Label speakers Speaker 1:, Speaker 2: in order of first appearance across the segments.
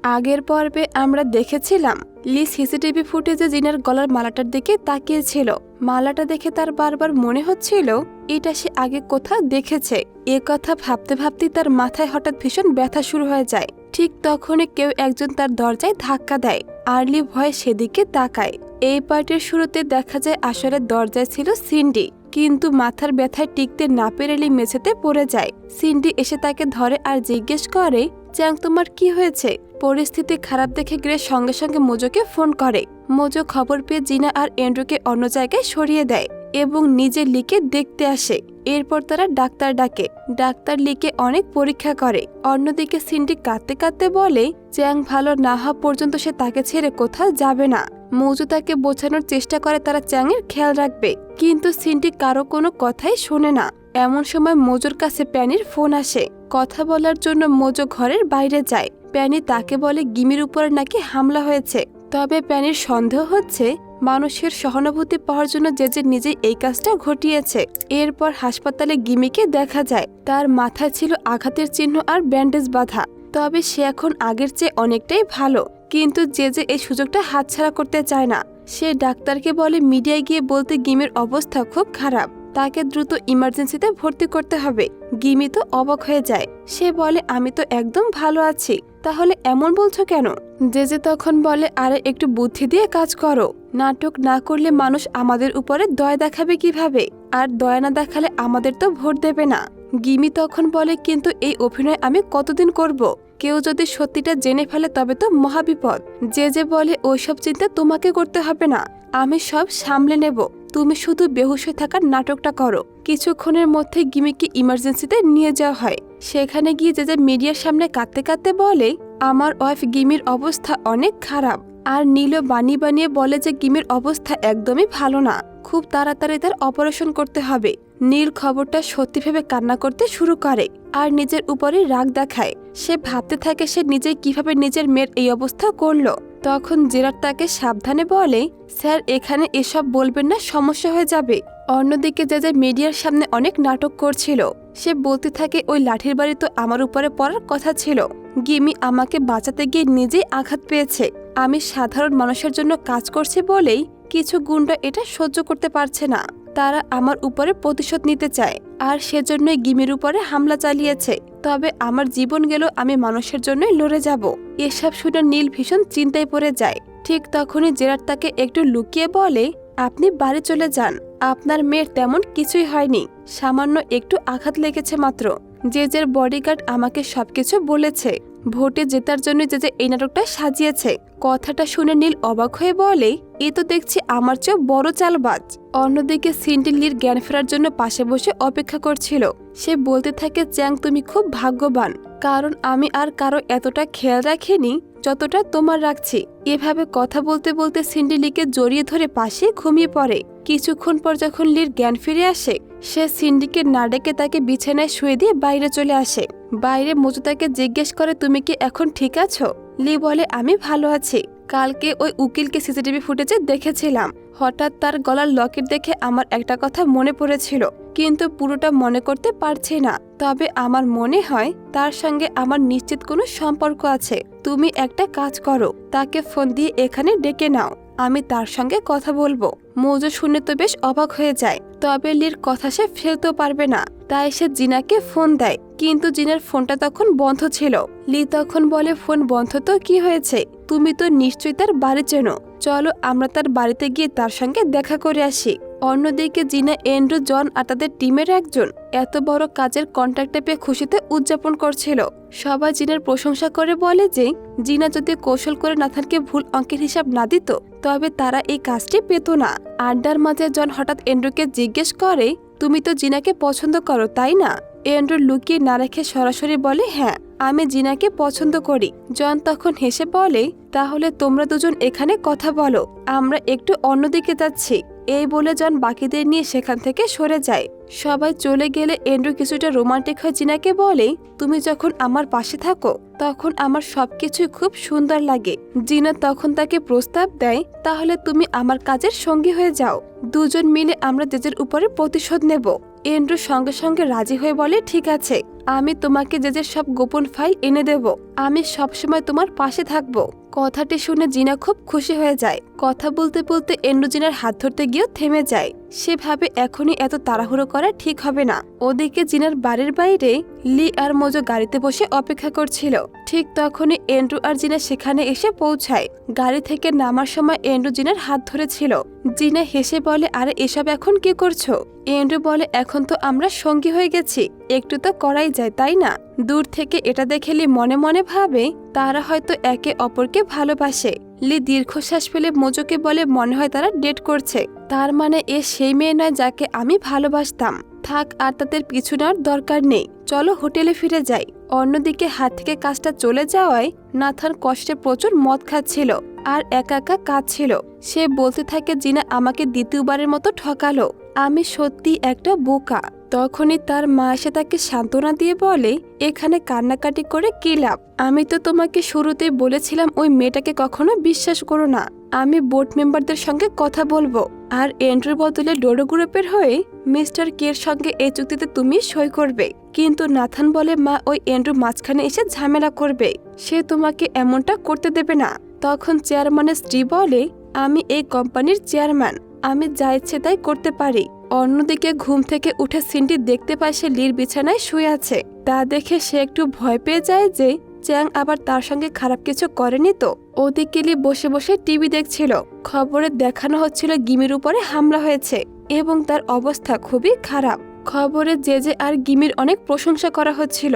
Speaker 1: আগের পর্বে আমরা দেখেছিলাম লি সিসিটিভি ফুটেজে জিনার গলার মালাটার দিকে তাকিয়েছিল। মালাটা দেখে তার বারবার মনে হচ্ছিল এটা সে আগে কোথাও দেখেছে। এ কথা ভাবতে ভাবতে তার মাথায় হঠাৎ ভীষণ ব্যথা শুরু হয়ে যায়। ঠিক তখনই কেউ একজন তার দরজায় ধাক্কা দেয়। আর্লি ভয়ে সেদিকে তাকায়। এই পার্টির শুরুতে দেখা যায় আসলে দরজায় ছিল সিন্ডি, কিন্তু মাথার ব্যথায় টিকতে না পেরে লি মেঝেতে পড়ে যায়। সিন্ডি এসে তাকে ধরে আর জিজ্ঞেস করে, চ্যাং তোমার কি হয়েছে? পরিস্থিতি খারাপ দেখে গ্রেস সঙ্গে সঙ্গে মোজোকে ফোন করে। মোজো খবর পেয়ে জিনা আর এন্ড্রুকে অন্য জায়গায় সরিয়ে দেয় এবং নিজে লিকে দেখতে আসে। এরপর তারা ডাক্তার ডাকে। ডাক্তার লিকে অনেক পরীক্ষা করে। অন্যদিকে সিন্ডি কাঁদতে কাঁদতে বলে চ্যাং ভালো না হওয়া পর্যন্ত সে তাকে ছেড়ে কোথাও যাবে না। মোজো তাকে বোঝানোর চেষ্টা করে তারা চ্যাংয়ের খেয়াল রাখবে, কিন্তু সিন্ডি কারো কোনো কথাই শোনে না। এমন সময় মোজোর কাছে প্যানির ফোন আসে। কথা বলার জন্য মোজো ঘরের বাইরে যায়। প্যানি তাকে বলে গিমির উপর নাকি হামলা হয়েছে। তবে প্যানির সন্দেহ হচ্ছে মানুষের সহানুভূতি পাওয়ার জন্য যে নিজেই এই কাজটা ঘটিয়েছে। এরপর হাসপাতালে গিমিকে দেখা যায়। তার মাথায় ছিল আঘাতের চিহ্ন আর ব্যান্ডেজ বাঁধা। তবে সে এখন আগের চেয়ে অনেকটাই ভালো, কিন্তু যে এই সুযোগটা হাতছাড়া করতে চায় না। সে ডাক্তারকে বলে মিডিয়ায় গিয়ে বলতে গিমির অবস্থা খুব খারাপ, তাকে দ্রুত ইমার্জেন্সিতে ভর্তি করতে হবে। গিমি তো অবাক হয়ে যায়। সে বলে আমি তো একদম ভালো আছি, তাহলে এমন বলছো কেন? যে তখন বলে আরে একটু বুদ্ধি দিয়ে কাজ করো। নাটক না করলে মানুষ আমাদের উপরে দয়া দেখাবে কিভাবে? আর দয়া না দেখালে আমাদের তো ভোট দেবে না। গিমি তখন বলে কিন্তু এই অভিনয় আমি কতদিন করব? কেউ যদি সত্যিটা জেনে ফেলে তবে তো মহাবিপদ। যে বলে ওইসব চিন্তা তোমাকে করতে হবে না, আমি সব সামলে নেব, তুমি শুধু বেহুশ হয়ে থাকার নাটকটা করো। কিছুক্ষণের মধ্যে গিমিকে ইমার্জেন্সিতে নিয়ে যাওয়া হয়। সেখানে গিয়ে যে মিডিয়ার সামনে কাঁদতে কাঁদতে বলে আমার ওয়াইফ গিমির অবস্থা অনেক খারাপ। আর নীলও বানিয়ে বলে যে গিমির অবস্থা একদমই ভালো না, খুব তাড়াতাড়ি তার অপারেশন করতে হবে। নীল খবরটা সত্যি ভেবে কান্না করতে শুরু করে আর নিজের উপরে রাগ দেখায়। সে ভাবতে থাকে সে নিজে কিভাবে নিজের মেয়ের এই অবস্থা করলো। তখন জেরার তাকে সাবধানে বলে স্যার এখানে এসব বলবেন না, সমস্যা হয়ে যাবে। অন্যদিকে যে মিডিয়ার সামনে অনেক নাটক করছিল সে বলতে থাকে ওই লাঠির বাড়ি তো আমার উপরে পড়ার কথা ছিল। গিমি আমাকে বাঁচাতে গিয়ে নিজেই আঘাত পেয়েছে। আমি সাধারণ মানুষের জন্য কাজ করছি বলেই কিছু গুন্ডা এটা সহ্য করতে পারছে না। তারা আমার উপরে প্রতিশোধ নিতে চায় আর সেজন্যই গিমির উপরে হামলা চালিয়েছে। তবে আমার জীবন গেল, আমি মানুষের জন্যই লড়ে যাব। এসব শুনে নীল ভীষণ চিন্তায় পড়ে যায়। ঠিক তখনই জেরার তাকে একটু লুকিয়ে বলে আপনি বাড়ি চলে যান, আপনার মেয়ের তেমন কিছুই হয়নি, সামান্য একটু আঘাত লেগেছে মাত্র। জেজের বডিগার্ড আমাকে সবকিছু বলেছে। ভোটে জেতার জন্য যে এই নাটকটা সাজিয়েছে। কথাটা শুনে নীল অবাক হয়ে বলে এ তো দেখছি আমার চেয়েও বড় চালবাজ। অন্যদিকে সিন্ডি লির জ্ঞান ফেরার জন্য পাশে বসে অপেক্ষা করছিল। সে বলতে থাকে চ্যাং তুমি খুব ভাগ্যবান, কারণ আমি আর কারো এতটা খেয়াল রাখিনি যতটা তোমার রাখছি। এভাবে কথা বলতে বলতে সিন্ডি লিকে জড়িয়ে ধরে পাশে ঘুমিয়ে পড়ে। কিছুক্ষণ পর যখন লির জ্ঞান ফিরে আসে সে সিন্ডিকে না ডেকে তাকে বিছানায় শুয়ে দিয়ে বাইরে চলে আসে। বাইরে মোজো তাকে জিজ্ঞেস করে তুমি কি এখন ঠিক আছো? লি বলে আমি ভালো আছি, কালকে ওই উকিলকে সিসিটিভি ফুটেজে দেখেছিলাম। হঠাৎ তার গলার লকেট দেখে আমার একটা কথা মনে পড়েছিল, কিন্তু পুরোটা মনে করতে পারছি না। তবে আমার মনে হয় তার সঙ্গে আমার নিশ্চিত কোনো সম্পর্ক আছে। তুমি একটা কাজ করো, তাকে ফোন দিয়ে এখানে ডেকে নাও, আমি তার সঙ্গে কথা বলবো। মোজো শুনে তো বেশ অবাক হয়ে যায়। তবে লির কথা সে ফেলতেও পারবে না, তাই সে জিনাকে ফোন দেয়, কিন্তু জিনার ফোনটা তখন বন্ধ ছিল। লি তখন বলে ফোন বন্ধ তো কি হয়েছে, তুমি তো নিশ্চয়ই তার বাড়ি চেনো, চলো আমরা তার বাড়িতে গিয়ে তার সঙ্গে দেখা করে আসি। অন্যদিকে জিনা এন্ড্রু জন আর তাদের টিমের একজন এত বড় কাজের কন্ট্রাক্টে পেয়ে খুশিতে উদযাপন করছিল। সবাই জিনার প্রশংসা করে বলে যে জিনা যদি কৌশল করে নাথানকে ভুল অঙ্কের হিসাব না দিত তবে তারা এই কাজটি পেত না। আড্ডার মাঝে জন হঠাৎ এন্ড্রুকে জিজ্ঞেস করে তুমি তো জিনাকে পছন্দ করো তাই না? এন্ড্রু লুকিয়ে না রেখে সরাসরি বলে হ্যাঁ আমি জিনাকে পছন্দ করি। জন তখন হেসে বলে তাহলে তোমরা দুজন এখানে কথা বলো, আমরা একটু অন্যদিকে যাচ্ছি। এই বলে জন বাকিদের নিয়ে সেখান থেকে সরে যায়। সবাই চলে গেলে এন্ড্রু কিছুটা রোমান্টিক হয়ে জিনাকে বলে তুমি যখন আমার পাশে থাকো তখন আমার সবকিছুই খুব সুন্দর লাগে। জিনা তখন তাকে প্রস্তাব দেয় তাহলে তুমি আমার কাজের সঙ্গী হয়ে যাও, দুজন মিলে আমরা জেজের উপরে প্রতিশোধ নেব। এন্ড্রু সঙ্গে সঙ্গে রাজি হয়ে বলে ঠিক আছে আমি তোমাকে যে যে সব গোপন ফাইল এনে দেব। আমি সবসময় তোমার পাশে থাকবো। কথাটি শুনে জিনা খুব খুশি হয়ে যায়। কথা বলতে বলতে এন্ড্রু জিনার হাত ধরতে গিয়েও থেমে যায়। সে ভাবে এখনই এত তাড়াহুড়ো করা ঠিক হবে না। ওদিকে জিনার বাড়ির বাইরে লি আর মোজো গাড়িতে বসে অপেক্ষা করছিল। ঠিক তখনই এন্ড্রু আর জিনা সেখানে এসে পৌঁছায়। গাড়ি থেকে নামার সময় এন্ড্রু জিনার হাত ধরেছিল। জিনা হেসে বলে, আরে এসব এখন কি করছো? এন্ড্রু বলে, এখন তো আমরা সঙ্গী হয়ে গেছি, একটু তো করাই যায় তাই না? দূর থেকে এটা দেখে লি মনে মনে ভাবে তারা হয়তো একে অপরকে ভালোবাসে। লি দীর্ঘশ্বাস ফেলে মোজোকে বলে, মনে হয় তারা ডেট করছে। তার মানে এ সেই মেয়ে নয় যাকে আমি ভালোবাসতাম। থাক, আর তাদের পিছু নেওয়ার দরকার নেই, চলো হোটেলে ফিরে যাই। অন্যদিকে হাত থেকে কাজটা চলে যাওয়ায় নাথান কষ্টে প্রচুর মদ খাচ্ছিল আর একা একা কাঁদছিল। সে বলতে থাকে, জিনা আমাকে দ্বিতীয়বারের মতো ঠকালো, আমি সত্যি একটা বোকা। তখনই তার মা এসে তাকে সান্ত্বনা দিয়ে বলে, এখানে কান্নাকাটি করে কি লাভ? আমি তো তোমাকে শুরুতেই বলেছিলাম ওই মেয়েটাকে কখনো বিশ্বাস করো না। আমি বোর্ড মেম্বারদের সঙ্গে কথা বলবো, আর এন্ড্রুর বদলে ডোডো গ্রুপের হয়ে মিস্টার কের সঙ্গে এই চুক্তিতে তুমি সই করবে। কিন্তু নাথান বলে, মা ওই এন্ড্রু মাঝখানে এসে ঝামেলা করবে, সে তোমাকে এমনটা করতে দেবে না। তখন চেয়ারম্যানের স্ত্রী বলে, আমি এই কোম্পানির চেয়ারম্যান, আমি যা ইচ্ছে তাই করতে পারি। অন্যদিকে ঘুম থেকে উঠে সিন্ডি দেখতে পায় সে লির বিছানায় শুয়ে আছে। তা দেখে সে একটু ভয় পেয়ে যায় যে চ্যাং আবার তার সঙ্গে খারাপ কিছু করেনি তো। ওদিকে লি বসে বসে টিভি দেখছিল। খবরে দেখানো হচ্ছিল গিমির উপরে হামলা হয়েছে এবং তার অবস্থা খুবই খারাপ। খবরে জেজে আর গিমির অনেক প্রশংসা করা হচ্ছিল,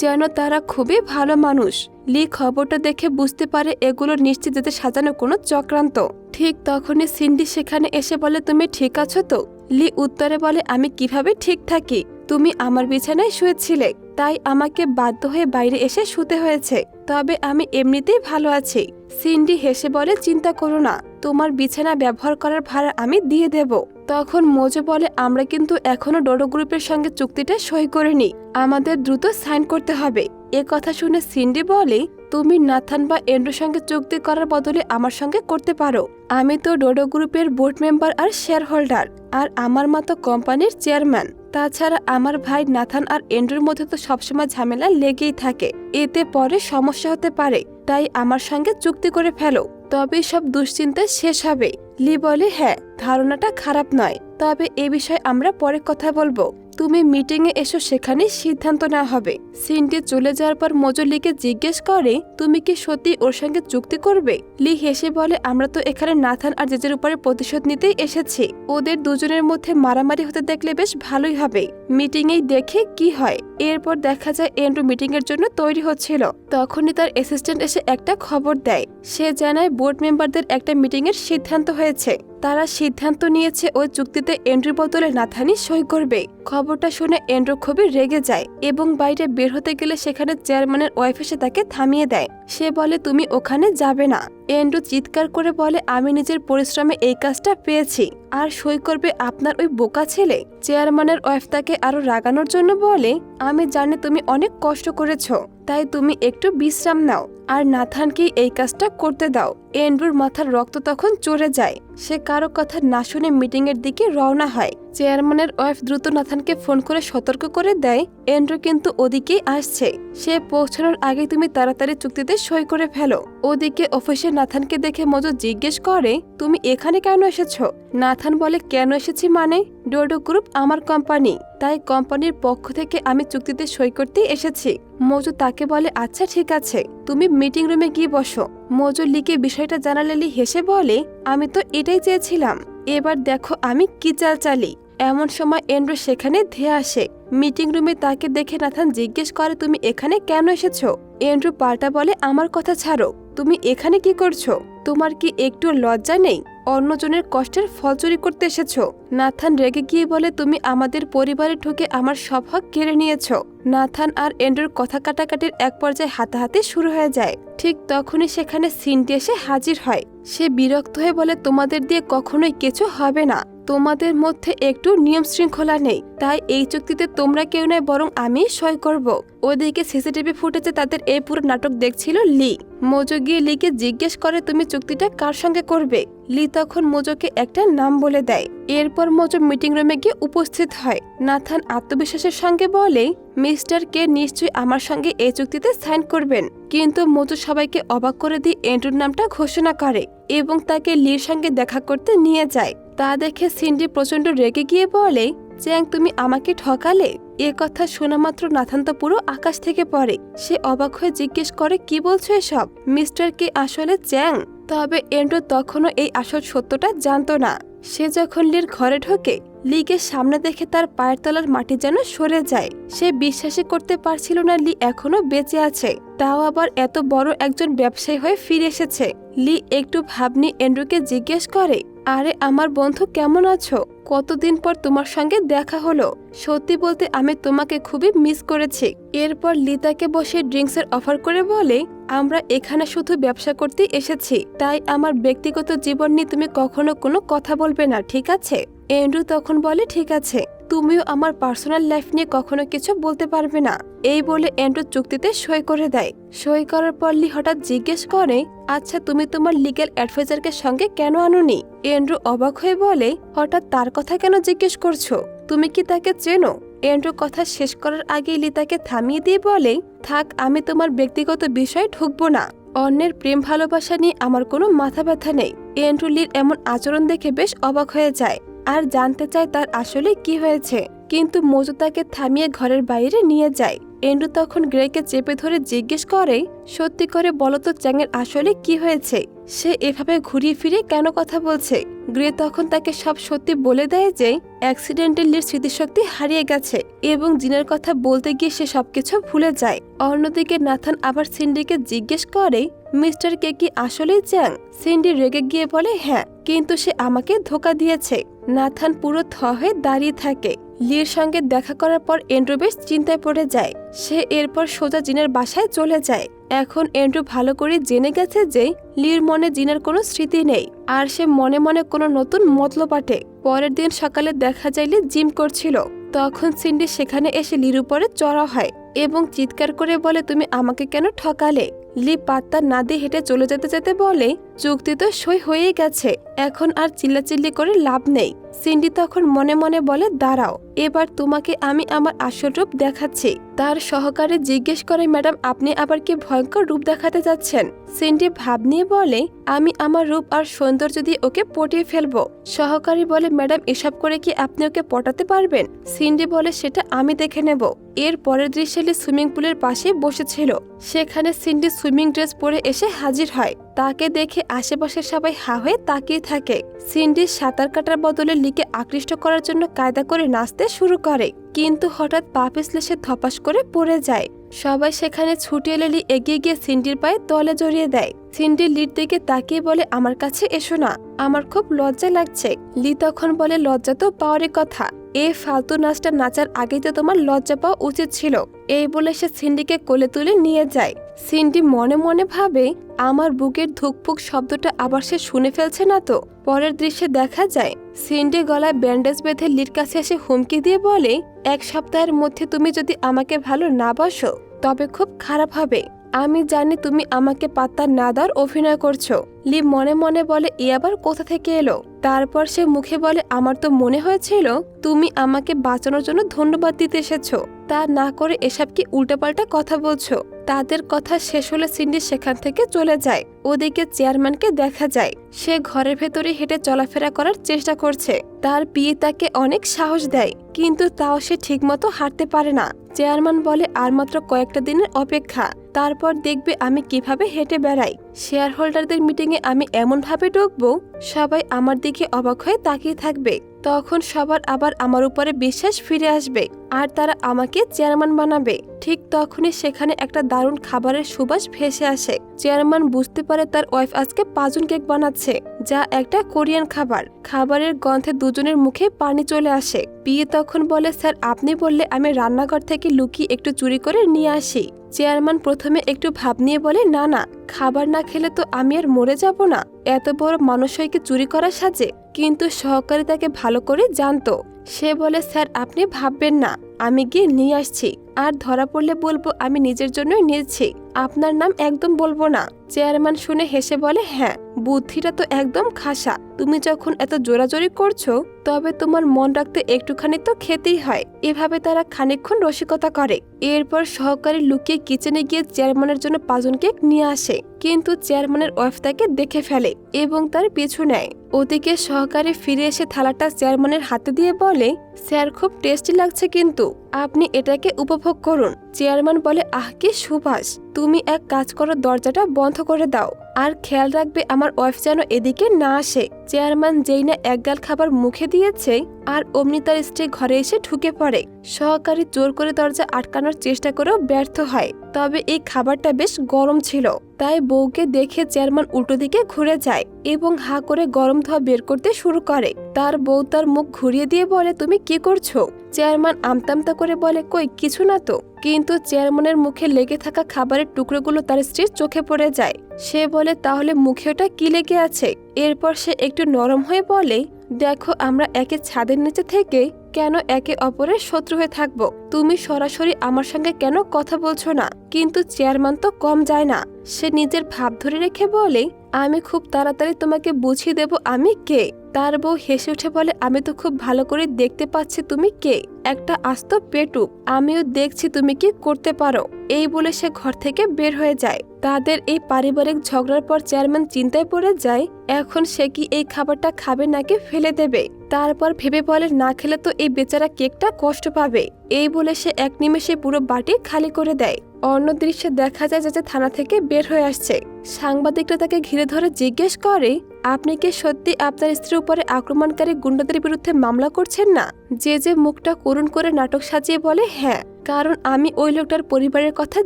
Speaker 1: যেন তারা খুবই ভালো মানুষ। লি খবরটা দেখে বুঝতে পারে এগুলো নিশ্চিত যেতে সাজানো কোনো চক্রান্ত। ঠিক তখনই সিন্ডি সেখানে এসে বলে, তুমি ঠিক আছো তো? লি উত্তরে বলে, আমি কিভাবে ঠিক থাকি? তুমি আমার বিছানায় শুয়েছিলে, তাই আমাকে বাধ্য হয়ে বাইরে এসে শুতে হয়েছে, তবে আমি এমনিতেই ভালো আছি। সিন্ডি হেসে বলে, চিন্তা করো না, তোমার বিছানা ব্যবহার করার ভাড়া আমি দিয়ে দেব। তখন মোজো বলে, আমরা কিন্তু এখনো ডোডো গ্রুপের সঙ্গে চুক্তিটা সই করিনি, আমাদের দ্রুত সাইন করতে হবে। এ কথা শুনে সিন্ডি বলে, তুমি নাথান বা এন্ড্রুর সঙ্গে চুক্তি করার বদলে আমার সঙ্গে করতে পারো। আমি তো ডোডো গ্রুপের বোর্ড মেম্বার আর শেয়ার হোল্ডার, আর আমার মতো কোম্পানির চেয়ারম্যান। তাছাড়া আমার ভাই নাথান আর এন্ড্রুর মধ্যে তো সবসময় ঝামেলা লেগেই থাকে, এতে পরে সমস্যা হতে পারে, তাই আমার সঙ্গে চুক্তি করে ফেলো, তবেই সব দুশ্চিন্তা শেষ হবে। লি বলে, হ্যাঁ, ধারণাটা খারাপ নয়, তবে এ বিষয়ে আমরা পরে কথা বলবো। তুমি মিটিং এ এসো, সেখানে সিদ্ধান্ত নেওয়া হবে। সিন্ডি চলে যাওয়ার পর মোজো লিকে জিজ্ঞেস করে, তুমি কি সত্যি ওর সঙ্গে চুক্তি করবে? লি হেসে বলে, আমরা তো এখানে নাথান আর জেজের উপরে প্রতিশোধ নিতেই এসেছি, ওদের দুজনের মধ্যে মারামারি হতে দেখলে বেশ ভালোই হবে, মিটিং এই দেখে কি হয়। এরপর দেখা যায় এন্ড্রু মিটিং এর জন্য তৈরি হচ্ছিল। তখনই তার অ্যাসিস্ট্যান্ট এসে একটা খবর দেয়। সে জানায় বোর্ড মেম্বারদের একটা মিটিং এর সিদ্ধান্ত হয়েছে, তারা সিদ্ধান্ত নিয়েছে ওই চুক্তিতে এন্ড্রুর বদলে নাথানই সই করবে। খবরটা শুনে এন্ড্রু খুবই রেগে যায় এবং বাইরে বের হতে গেলে সেখানে চেয়ারম্যানের ওয়াইফ এসে তাকে থামিয়ে দেয়। সে বলে, তুমি ওখানে যাবে না। এন্ড্রু চিৎকার করে বলে, আমি নিজের পরিশ্রমে এই কাজটা পেয়েছি, আর সই করবে আপনার ওই বোকা ছেলে। চেয়ারম্যানের ওয়াইফ তাকে আরো রাগানোর জন্য বলে, আমি জানি তুমি অনেক কষ্ট করেছো, তাই তুমি একটু বিশ্রাম নাও আর নাথানকে এই কাজটা করতে দাও। এন্ড্রুর মাথার রক্ত তখন চড়ে যায়। সে কারো কথা না শুনে মিটিং এর দিকে রওনা হয়। চেয়ারম্যানের ওয়াইফ দ্রুত নাথানকে ফোন করে সতর্ক করে দেয়, এন্ড্রু কিন্তু ওদিকেই আসছে, সে পৌঁছানোর আগে তুমি তাড়াতাড়ি চুক্তিতে সই করে ফেলো। ওদিকে অফিসে নাথানকে দেখে মোজো জিজ্ঞেস করে, তুমি এখানে কেন এসেছো? নাথান বলে, কেন এসেছি মানে, ডোডো গ্রুপ আমার কোম্পানি, তাই কোম্পানির পক্ষ থেকে আমি চুক্তিতে সই করতে এসেছি। মোজো তাকে বলে, আচ্ছা ঠিক আছে, তুমি মিটিং রুমে গিয়ে বসো। মোজো লিকে বিষয়টা জানালে লি হেসে বলে, আমি তো এটাই চেয়েছিলাম, এবার দেখো আমি কি চাল চালি। এমন সময় এন্ড্রু সেখানে ধেয়ে আসে। মিটিং রুমে তাকে দেখে নাথান জিজ্ঞেস করে, তুমি এখানে কেন এসেছো? এন্ড্রু পাল্টা বলে, আমার কথা ছাড়ো, তুমি এখানে কি করছো? তোমার কি একটু লজ্জা নেই? অন্যজনের কষ্টের ফল চুরি করতে এসেছো। নাথান রেগে গিয়ে বলে, তুমি আমাদের পরিবারে ঢুকে আমার সব হক কেড়ে নিয়েছো। নাথান আর এন্ড্রুর কথা কাটাকাটির এক পর্যায়ে হাতাহাতি শুরু হয়ে যায়। ঠিক তখনই সেখানে সিন্ডি এসে হাজির হয়। সে বিরক্ত হয়ে বলে, তোমাদের দিয়ে কখনোই কিছু হবে না, তোমাদের মধ্যে একটু নিয়ম শৃঙ্খলা নেই, তাই এই চুক্তিতে তোমরা কেউ নয় বরং আমি সই করব। ওদিকে সিসিটিভি ফুটেজে তাদের এই পুরো নাটক দেখছিল লি। মোজো গিয়ে লিকে জিজ্ঞেস করে তুমি চুক্তিটা কার সঙ্গে করবে। লি তখন মোজোকে একটা নাম বলে দেয়। এরপর মোজো মিটিং রুমে গিয়ে উপস্থিত হয়। নাথান আত্মবিশ্বাসের সঙ্গে বলে মিস্টার কে নিশ্চয়ই আমার সঙ্গে এই চুক্তিতে সাইন করবেন। কিন্তু মোজো সবাইকে অবাক করে দিয়ে এন্ড্রুর নামটা ঘোষণা করে এবং তাকে লির সঙ্গে দেখা করতে নিয়ে যায়। তা দেখে সিন্ডি প্রচন্ড রেগে গিয়ে বলে চ্যাং তুমি আমাকে ঠকালে। এ কথা শোনা মাত্র নাথান তো পুরো আকাশ থেকে পড়ে। সে অবাক হয়ে জিজ্ঞেস করে কি বলছো এসব, মিস্টার কে আসলে চ্যাং? তবে এন্ড্রু তখনও এই আসল সত্যটা জানতো না। সে যখন লির ঘরে ঢোকে লিকে সামনে দেখে তার পায়ের তলার মাটি যেন সরে যায়। সে বিশ্বাসই করতে পারছিল না লি এখনো বেঁচে আছে, তাও আবার এত বড় একজন ব্যবসায়ী হয়ে ফিরে এসেছে। লি একটু ভাবনি এন্ড্রুকে জিজ্ঞেস করে আরে আমার বন্ধু কেমন আছো, কতদিন পর তোমার সঙ্গে দেখা হলো। সত্যি বলতে আমি তোমাকে খুবই মিস করেছি। এরপর লি তাকে বসে ড্রিঙ্কসের অফার করে বলে আমরা এখানে শুধু ব্যবসা করতে এসেছি, তাই আমার ব্যক্তিগত জীবন নিয়ে তুমি কখনো কোনো কথা বলবে না, ঠিক আছে? এন্ড্রু তখন বলে ঠিক আছে, তুমিও আমার পার্সোনাল লাইফ নিয়ে কখনো কিছু বলতে পারবে না। এই বলে এন্ড্রু চুক্তিতে সই করে দেয়। সই করার পর লি হঠাৎ জিজ্ঞেস করে আচ্ছা তুমি তোমার লিগ্যাল অ্যাডভাইজারকে সঙ্গে কেন আনোনি? এন্ড্রু অবাক হয়ে বলে হঠাৎ তার কথা কেন জিজ্ঞেস করছো, তুমি কি তাকে চেনো? এন্ড্রু কথা শেষ করার আগে লি তাকে থামিয়ে দিয়ে বলে থাক, আমি তোমার ব্যক্তিগত বিষয়ে ঢুকবো না। অন্যের প্রেম ভালোবাসা নিয়ে আমার কোনো মাথা ব্যথা নেই। এন্ড্রু লির এমন আচরণ দেখে বেশ অবাক হয়ে যায় আর জানতে চায় তার আসলে কি হয়েছে, কিন্তু মোজো তাকে থামিয়ে ঘরের বাইরে নিয়ে যায়। এন্ড্রু তখন গ্রেকে চেপে ধরে জিজ্ঞেস করে সত্যি করে বলো তো চ্যাংয়ের আসলে কি হয়েছে, সে এভাবে ঘুরিয়ে ফিরে কেন কথা বলছে? গ্রে তখন তাকে সব সত্যি বলে দেয় যে অ্যাক্সিডেন্টে লির স্মৃতিশক্তি হারিয়ে গেছে এবং জিনের কথা বলতে গিয়ে সে সবকিছু ভুলে যায়। অন্যদিকে নাথান আবার সিন্ডিকে জিজ্ঞেস করে মিস্টার কে কি আসলেই চ্যাং? সিন্ডি রেগে গিয়ে বলে হ্যাঁ, কিন্তু সে আমাকে ধোকা দিয়েছে। নাথান পুরো থ হয়ে দাঁড়িয়ে থাকে। লির সঙ্গে দেখা করার পর এন্ড্রু বেশ চিন্তায় পড়ে যায়। সে এরপর সোজা জিনের বাসায় চলে যায়। এখন এন্ড্রু ভালো করে জেনে গেছে যে লির মনে জিনের কোনো স্মৃতি নেই আর সে মনে মনে কোনো নতুন মতলব আটে। পরের দিন সকালে দেখা যায় লি জিম করছিল। তখন সিন্ডি সেখানে এসে লির উপরে চড়া হয় এবং চিৎকার করে বলে তুমি আমাকে কেন ঠকালে? লি পাত্তা না দিয়ে হেঁটে চলে যেতে যেতে বলে চুক্তি তো সই হয়ে গেছে, এখন আর চিল্লাচিল্লি করে লাভ নেই। সিন্ডি তখন মনে মনে বলে দাঁড়াও, এবার তোমাকে আমি আমার আসল রূপ দেখাচ্ছি। তার সহকারী জিজ্ঞেস করে ম্যাডাম আপনি আবার কি ভয়ঙ্কর রূপ দেখাতে যাচ্ছেন? সিন্ডি ভাব নিয়ে বলে আমি আমার রূপ আর সৌন্দর্য দিয়ে ওকে পটিয়ে ফেলবো। সহকারী বলে ম্যাডাম এসব করে কি আপনি ওকে পটাতে পারবেন? সিন্ডি বলে সেটা আমি দেখে নেব। এর পরের দৃশ্যে লি সুইমিং পুলের পাশে বসেছিল। সেখানে সিন্ডি সুইমিং ড্রেস পরে এসে হাজির হয়। তাকে দেখে আশেপাশের সবাই হা হয়ে তাকিয়ে থাকে। সিন্ডি সাঁতার কাটার বদলে লিকে আকৃষ্ট করার জন্য কায়দা করে নাচতে শুরু করে, কিন্তু হঠাৎ পা পিছলে সে ধপাস করে পড়ে যায়। সবাই সেখানে ছুটে এলে লি এগিয়ে গিয়ে সিন্ডির পায়ে তলে জড়িয়ে দেয়। সিন্ডি লির দিকে তাকিয়ে বলে আমার কাছে এসো না, আমার খুব লজ্জা লাগছে। লি তখন বলে লজ্জা তো পাওয়ারই কথা, এই ফালতু নাচটা নাচার আগেই তো তোমার লজ্জা পাওয়া উচিত ছিল। এই বলে সে সিন্ডিকে কোলে তুলে নিয়ে যায়। সিন্ডি মনে মনে ভাবে আমার বুকের ধুকপুক শব্দটা আবার সে শুনে ফেলছে না তো। পরের দৃশ্যে দেখা যায় সিন্ডি গলায় ব্যান্ডেজ বেঁধে লির কাছে এসে হুমকি দিয়ে বলে 1 সপ্তাহের মধ্যে তুমি যদি আমাকে ভালো না বাসো তবে খুব খারাপ হবে। আমি জানি তুমি আমাকে পাত্তা না দেওয়ার অভিনয় করছো। লি মনে মনে বলে এ আবার কোথা থেকে এলো। তারপর সে মুখে বলে আমার তো মনে হয়েছিল তুমি আমাকে বাঁচানোর জন্য ধন্যবাদ দিতে এসেছো, তা না করে এসব কি উল্টাপাল্টা কথা বলছো। তাদের কথা শেষ হলে সিন্ডি সেখান থেকে চলে যায়। ওদিকে চেয়ারম্যানকে দেখা যায় সে ঘরের ভেতরে হেঁটে চলাফেরা করার চেষ্টা করছে। তার বিয়ে তাকে অনেক সাহস দেয়, কিন্তু তাও সে ঠিকমতো হাঁটতে পারে না। চেয়ারম্যান বলে আর মাত্র কয়েকটা দিনের অপেক্ষা, তারপর দেখবে আমি কিভাবে হেঁটে বেড়াই। শেয়ার হোল্ডারদের মিটিংয়ে আমি এমন ভাবে ঢুকবো সবাই আমার দিকে অবাক হয়ে তাকিয়ে থাকবে। তখন সবার আবার আমার উপরে বিশ্বাস ফিরে আসবে আর তারা আমাকে চেয়ারম্যান বানাবে। ঠিক তখনই সেখানে একটা দারুণ খাবারের সুবাস ভেসে আসে। চেয়ারম্যান বুঝতে পারে তার ওয়াইফ আজকে পাজুন কেক বানাচ্ছে, যা একটা কোরিয়ান খাবার। খাবারের গন্ধে দুজনের মুখে পানি চলে আসে। বিয়ে তখন বলে স্যার আপনি বললে আমি রান্নাঘর থেকে লুকিয়ে একটু চুরি করে নিয়ে আসি। চেয়ারম্যান প্রথমে একটু ভাব নিয়ে বলে না না, খাবার না খেলে তো আমি আর মরে যাব না, এত বড় মানুষ হয়ে কি চুরি করা সাজে? কিন্তু সহকারী তাকে ভালো করে জানতো। সে বলে, স্যার আপনি ভাববেন না, আমি গিয়ে নিয়ে আসছি, আর ধরা পড়লে বলবো আমি নিজের জন্যই নিয়েছি, আপনার নাম একদম বলবো না। চেয়ারম্যান শুনে হেসে বলে, হ্যাঁ বুদ্ধিটা তো একদম খাসা, তুমি যখন এত জোরাজোরি করছো তবে তোমার মন রাখতে একটুখানি তো খেতেই হয়। এভাবে তারা খানিকক্ষণ রসিকতা করে। এরপর সহকারী লুকিয়ে কিচেনে গিয়ে চেয়ারম্যানের জন্য পাজন কেক নিয়ে আসে, কিন্তু চেয়ারম্যানের ওয়াইফ তাকে দেখে ফেলে এবং তার পিছু নেয়। ওদিকে সহকারী ফিরে এসে থালাটা চেয়ারম্যানের হাতে দিয়ে বলে, স্যার খুব টেস্টি লাগছে, কিন্তু আপনি এটাকে উপভোগ করুন। চেয়ারম্যান বলে, আহ কি সুবাস, তুমি এক কাজ করো, দরজাটা বন্ধ করে দাও, আর খেয়াল রাখবে আমার ওয়াইফ যেন এদিকে না আসে। চেয়ারম্যান যেই না একগাল খাবার মুখে দিয়েছে আর অমনি তার স্ত্রী ঘরে এসে ঢুকে পড়ে। সহকারী জোর করে দরজা আটকানোর চেষ্টা করেও ব্যর্থ হয়। তবে এই খাবারটা বেশ গরম ছিল, তাই বউকে দেখে চেয়ারম্যান উল্টো দিকে ঘুরে যায় এবং হা করে গরম ধোয়া বের করতে শুরু করে। তার বউ তার মুখ ঘুরিয়ে দিয়ে বলে, তুমি কি করছো? চেয়ারম্যান আমতামতা করে বলে, কই কিছু না তো। কিন্তু চেয়ারম্যানের মুখে লেগে থাকা খাবারের টুকরোগুলো তার স্ত্রীর চোখে পড়ে যায়। সে বলে, তাহলে মুখে ওটা কি লেগে আছে? এরপর সে একটু নরম হয়ে বলে, দেখো আমরা একে ছাদের নিচে থেকে কেন একে অপরের শত্রু হয়ে থাকবো? তুমি সরাসরি আমার সঙ্গে কেন কথা বলছো না? কিন্তু চেয়ারম্যান তো কম যায় না। সে নিজের ভাব ধরে রেখে বলে, আমি খুব তাড়াতাড়ি তোমাকে বুঝিয়ে দেব আমি কে। তার বউ হেসে উঠে বলে, আমি তো খুব ভালো করে দেখতে পাচ্ছি তুমি কে, একটা আস্ত পেটুক, আমিও দেখছি তুমি কি করতে পারো। এই বলে সে ঘর থেকে বের হয়ে যায়। তাদের এই পারিবারিক ঝগড়ার পর চেয়ারম্যান চিন্তায় পড়ে যায়, এখন সে কি এই খাবারটা খাবে নাকি ফেলে দেবে। তারপর ভেবে বলে, না খেলে তো এই বেচারা কেকটা কষ্ট পাবে। এই বলে সে এক নিমেষে পুরো বাটি খালি করে দেয়। অন্য দৃশ্যে দেখা যায় যে থানা থেকে বের হয়ে আসছে। সাংবাদিকরা তাকে ঘিরে ধরে জিজ্ঞেস করে, আপনি কি সত্যি আপনার স্ত্রীর উপরে আক্রমণকারী গুন্ডাদের বিরুদ্ধে মামলা করছেন না? যে মুখটা করুণ করে নাটক সাজিয়ে বলে, হ্যাঁ, কারণ আমি ওই লোকটার পরিবারের কথা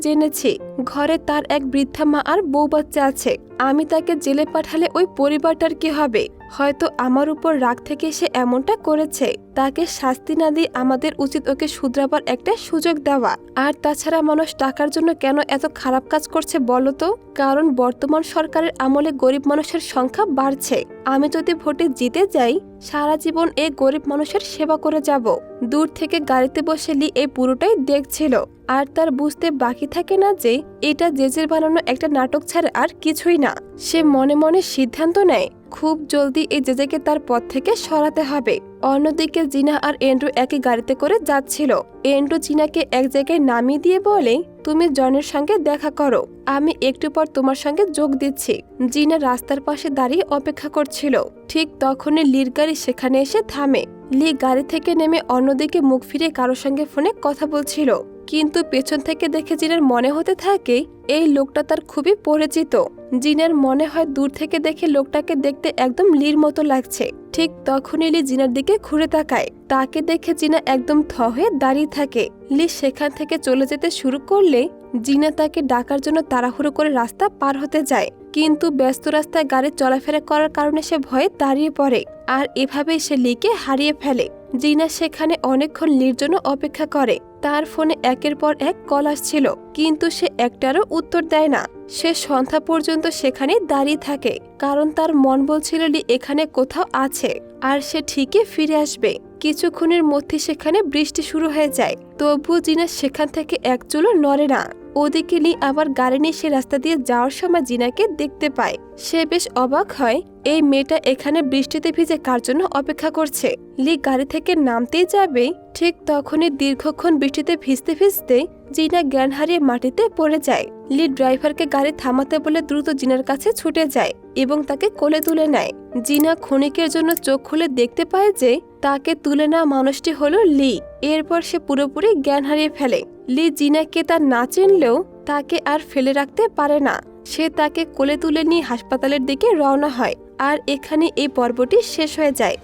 Speaker 1: জেনেছি। ঘরে তার এক বৃদ্ধা মা আর বউ বাচ্চা আছে। আমি তাকে জেলে পাঠালে ওই পরিবারটার কি হবে? হয়তো আমার উপর রাগ থেকে সে এমনটা করেছে। তাকে শাস্তি না দিয়ে আমাদের উচিত ওকে শুধরাবার একটা সুযোগ দেওয়া। আর তাছাড়া মানুষ টাকার জন্য কেন এত খারাপ কাজ করছে বলো তো? কারণ বর্তমান সরকারের আমলে গরিব মানুষের সংখ্যা বাড়ছে। আমি যদি ভোটে জিতে যাই, সারা জীবন এই গরিব মানুষের সেবা করে যাব। দূর থেকে গাড়িতে বসে লি এই পুরোটাই দেখছিল, আর তার বুঝতে বাকি থাকে না যে এটা জেজের বানানো একটা নাটক ছাড়া আর কিছুই না। সে মনে মনে সিদ্ধান্ত নেয়, খুব জলদি এই জেজেকে তার পথ থেকে সরাতে হবে। অন্যদিকে জিনা আর এন্ড্রু একই গাড়িতে করে যাচ্ছিল। এন্ড্রু জিনাকে এক জায়গায় নামিয়ে দিয়ে বলে, তুমি জনের সঙ্গে দেখা করো, আমি একটু পর তোমার সঙ্গে যোগ দিচ্ছি। জিনা রাস্তার পাশে দাঁড়িয়ে অপেক্ষা করছিল। ঠিক তখনই লির গাড়ি সেখানে এসে থামে। লি গাড়ি থেকে নেমে অন্যদিকে মুখ ফিরে কারোর সঙ্গে ফোনে কথা বলছিল, কিন্তু পেছন থেকে দেখে জিনার মনে হতে থাকে এই লোকটা তার খুবই পরিচিত। জিনার মনে হয় দূর থেকে দেখে লোকটাকে দেখতে একদম লির মতো লাগছে। ঠিক তখনই লি জিনার দিকে ঘুরে তাকায়। তাকে দেখে জিনা একদম থ হয়ে দাঁড়িয়ে থাকে। লি সেখান থেকে চলে যেতে শুরু করলে জিনা তাকে ডাকার জন্য তাড়াহুড়ো করে রাস্তা পার হতে যায়, কিন্তু ব্যস্ত রাস্তায় গাড়ি চলাফেরা করার কারণে সে ভয়ে দাঁড়িয়ে পড়ে, আর এভাবেই সে লিকে হারিয়ে ফেলে। জিনা সেখানে অনেকক্ষণ লির জন্য অপেক্ষা করে। তার ফোনে একের পর এক কল আসছিল, কিন্তু সে একটারও উত্তর দেয় না। সে সন্ধ্যা পর্যন্ত সেখানে দাঁড়িয়ে থাকে, কারণ তার মন বলছিল লি এখানে কোথাও আছে আর সে ঠিকই ফিরে আসবে। কিছুক্ষণের মধ্যে সেখানে বৃষ্টি শুরু হয়ে যায়, তবুও জিনা সেখান থেকে এক চুলও নড়ে না। ওদিকে লি আবার গাড়ি নিয়ে সে রাস্তা দিয়ে যাওয়ার সময় জিনাকে দেখতে পায়। সে বেশ অবাক হয়, এই মেয়েটা এখানে বৃষ্টিতে ভিজে কার জন্য অপেক্ষা করছে। লি গাড়ি থেকে নামতেই যাবে, ঠিক তখনই দীর্ঘক্ষণ বৃষ্টিতে ভিজতে ভিজতে জিনা জ্ঞান হারিয়ে মাটিতে পড়ে যায়। লি ড্রাইভারকে গাড়ি থামাতে বলে দ্রুত জিনার কাছে ছুটে যায় এবং তাকে কোলে তুলে নেয়। জিনা ক্ষণিকের জন্য চোখ খুলে দেখতে পায় যে তাকে তুলে নেওয়া মানুষটি হলো লি। এরপর সে পুরোপুরি জ্ঞান হারিয়ে ফেলে। লি জিনাকে তার না চিনলেও তাকে আর ফেলে রাখতে পারে না। সে তাকে কোলে তুলে নিয়ে হাসপাতালের দিকে রওনা হয়। আর এখানে এই পর্বটি শেষ হয়ে যায়।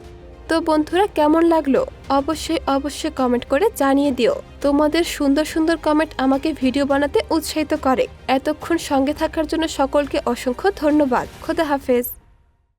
Speaker 1: তো বন্ধুরা, কেমন লাগলো অবশ্যই কমেন্ট করে জানিয়ে দিও। তোমাদের সুন্দর সুন্দর কমেন্ট আমাকে ভিডিও বানাতে উৎসাহিত করে। এতক্ষণ সঙ্গে থাকার জন্য সকলকে অসংখ্য ধন্যবাদ। খোদা হাফেজ।